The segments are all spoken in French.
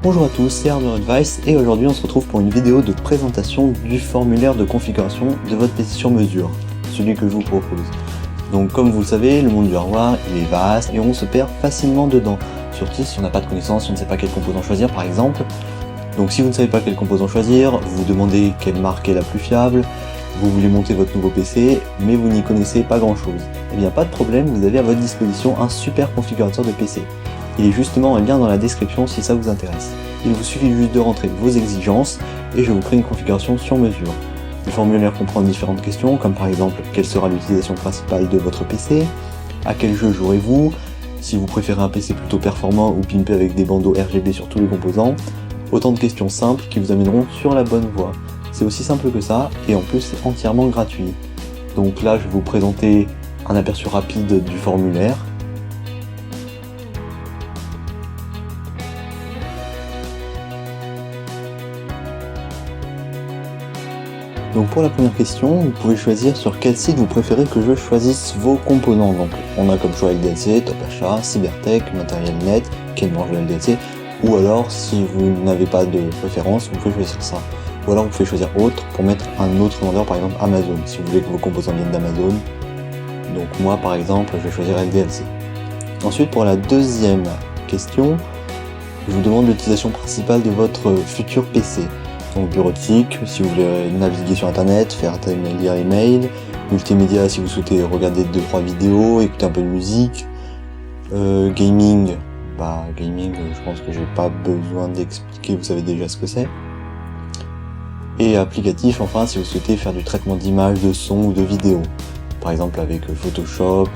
Bonjour à tous, c'est Hardware Advice et aujourd'hui on se retrouve pour une vidéo de présentation du formulaire de configuration de votre PC sur mesure, celui que je vous propose. Donc comme vous le savez, le monde du hardware il est vaste et on se perd facilement dedans, surtout si on n'a pas de connaissances, si on ne sait pas quel composant choisir par exemple. Donc si vous ne savez pas quel composant choisir, vous vous demandez quelle marque est la plus fiable, vous voulez monter votre nouveau PC mais vous n'y connaissez pas grand chose. Eh bien pas de problème, vous avez à votre disposition un super configurateur de PC. Il est justement un lien dans la description si ça vous intéresse. Il vous suffit juste de rentrer vos exigences et je vous crée une configuration sur mesure. Le formulaire comprend différentes questions comme par exemple quelle sera l'utilisation principale de votre PC, à quel jeu jouerez-vous, si vous préférez un PC plutôt performant ou pimpé avec des bandeaux RGB sur tous les composants, autant de questions simples qui vous amèneront sur la bonne voie. C'est aussi simple que ça et en plus c'est entièrement gratuit. Donc là je vais vous présenter un aperçu rapide du formulaire. Donc pour la première question, vous pouvez choisir sur quel site vous préférez que je choisisse vos composants. Donc on a comme choix LDLC, Top Achat, Cybertech, Matériel Net, Kenmore LDLC, ou alors si vous n'avez pas de préférence, vous pouvez choisir ça. Ou alors vous pouvez choisir autre pour mettre un autre vendeur, par exemple Amazon, si vous voulez que vos composants viennent d'Amazon. Donc moi par exemple, je vais choisir LDLC. Ensuite pour la deuxième question, je vous demande l'utilisation principale de votre futur PC. Donc bureautique, si vous voulez naviguer sur internet, faire lire les mails, multimédia si vous souhaitez regarder 2-3 vidéos, écouter un peu de musique, gaming, je pense que j'ai pas besoin d'expliquer, vous savez déjà ce que c'est. Et applicatif enfin si vous souhaitez faire du traitement d'image, de son ou de vidéo, par exemple avec Photoshop,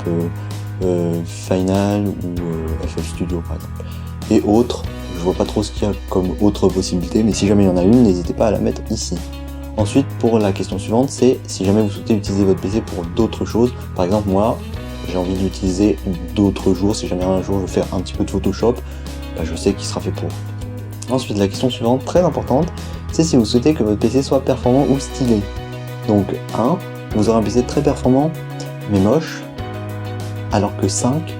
Final ou FL Studio par exemple. Et autres, je vois pas trop ce qu'il y a comme autre possibilité, mais si jamais il y en a une, n'hésitez pas à la mettre ici. Ensuite, pour la question suivante, c'est si jamais vous souhaitez utiliser votre PC pour d'autres choses. Par exemple, moi, j'ai envie d'utiliser d'autres jours. Si jamais un jour je veux faire un petit peu de Photoshop, je sais qu'il sera fait pour. Ensuite, la question suivante, très importante, c'est si vous souhaitez que votre PC soit performant ou stylé. Donc 1, vous aurez un PC très performant, mais moche, alors que 5,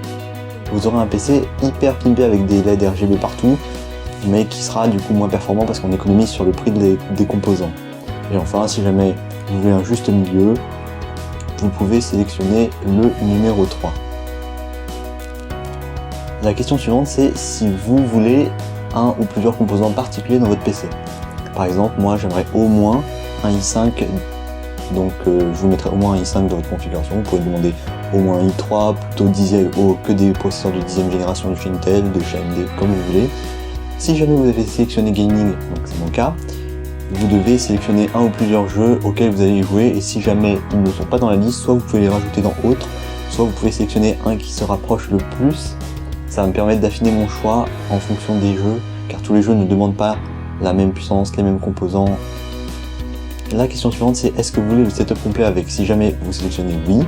vous aurez un PC hyper pimpé avec des LED RGB partout, mais qui sera du coup moins performant parce qu'on économise sur le prix des composants. Et enfin, si jamais vous voulez un juste milieu, vous pouvez sélectionner le numéro 3. La question suivante, c'est si vous voulez un ou plusieurs composants particuliers dans votre PC. Par exemple, moi j'aimerais au moins un i5, donc je vous mettrai au moins un i5 dans votre configuration. Vous pouvez demander au moins un i3, plutôt que des processeurs de 10e génération de chez Intel, de chez AMD, comme vous voulez. Si jamais vous avez sélectionné gaming, donc c'est mon cas, vous devez sélectionner un ou plusieurs jeux auxquels vous allez jouer, et si jamais ils ne sont pas dans la liste, soit vous pouvez les rajouter dans autres, soit vous pouvez sélectionner un qui se rapproche le plus. Ça va me permettre d'affiner mon choix en fonction des jeux, car tous les jeux ne demandent pas la même puissance, les mêmes composants. La question suivante, c'est est-ce que vous voulez le setup complet avec? Si jamais vous sélectionnez oui,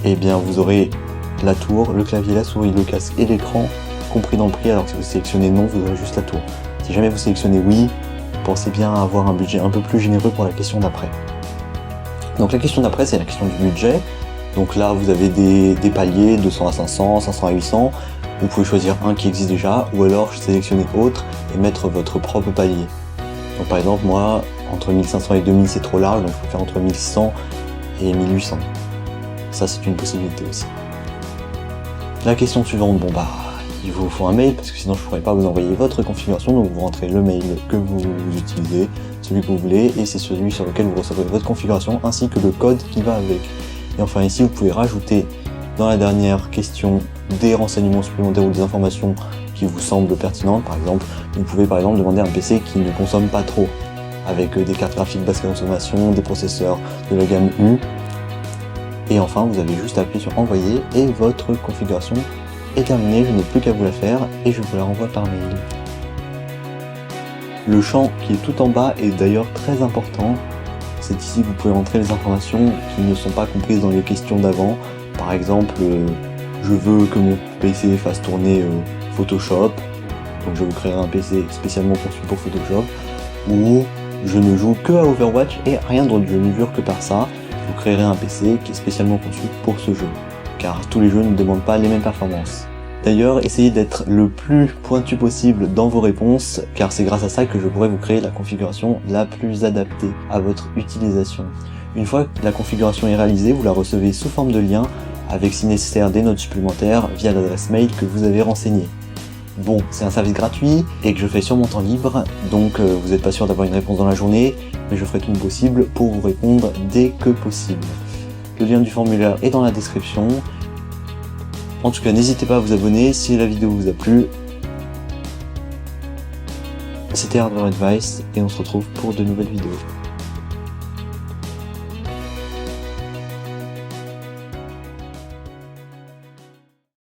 et bien vous aurez la tour, le clavier, la souris, le casque et l'écran compris dans le prix, alors que si vous sélectionnez non, vous aurez juste la tour. Si jamais vous sélectionnez oui, pensez bien à avoir un budget un peu plus généreux pour la question d'après. Donc la question d'après, c'est la question du budget. Donc là, vous avez des paliers, 200 à 500, 500 à 800. Vous pouvez choisir un qui existe déjà, ou alors sélectionner autre et mettre votre propre palier. Donc par exemple, moi, entre 1500 et 2000, c'est trop large, donc je peux faire entre 1600 et 1800. Ça, c'est une possibilité aussi. La question suivante, il vous faut un mail parce que sinon je ne pourrais pas vous envoyer votre configuration, donc vous rentrez le mail que vous utilisez, celui que vous voulez, et c'est celui sur lequel vous recevrez votre configuration ainsi que le code qui va avec. Et enfin ici vous pouvez rajouter dans la dernière question des renseignements supplémentaires ou des informations qui vous semblent pertinentes. Par exemple, vous pouvez par exemple demander un PC qui ne consomme pas trop, avec des cartes graphiques basse consommation, des processeurs de la gamme U. Et enfin vous avez juste à appuyer sur envoyer et votre configuration est terminée, je n'ai plus qu'à vous la faire et je vous la renvoie par mail. Le champ qui est tout en bas est d'ailleurs très important. C'est ici que vous pouvez entrer les informations qui ne sont pas comprises dans les questions d'avant. Par exemple, je veux que mon PC fasse tourner Photoshop, donc je vous créerai un PC spécialement conçu pour Photoshop, ou je ne joue que à Overwatch et rien d'autre, je ne jure que par ça. Je vous créerai un PC qui est spécialement conçu pour ce jeu, car tous les jeux ne demandent pas les mêmes performances. D'ailleurs, essayez d'être le plus pointu possible dans vos réponses, car c'est grâce à ça que je pourrai vous créer la configuration la plus adaptée à votre utilisation. Une fois que la configuration est réalisée, vous la recevez sous forme de lien, avec si nécessaire des notes supplémentaires via l'adresse mail que vous avez renseignée. Bon, c'est un service gratuit et que je fais sur mon temps libre, donc vous n'êtes pas sûr d'avoir une réponse dans la journée, mais je ferai tout mon possible pour vous répondre dès que possible. Le lien du formulaire est dans la description. En tout cas, n'hésitez pas à vous abonner si la vidéo vous a plu. C'était Hardware Advice et on se retrouve pour de nouvelles vidéos.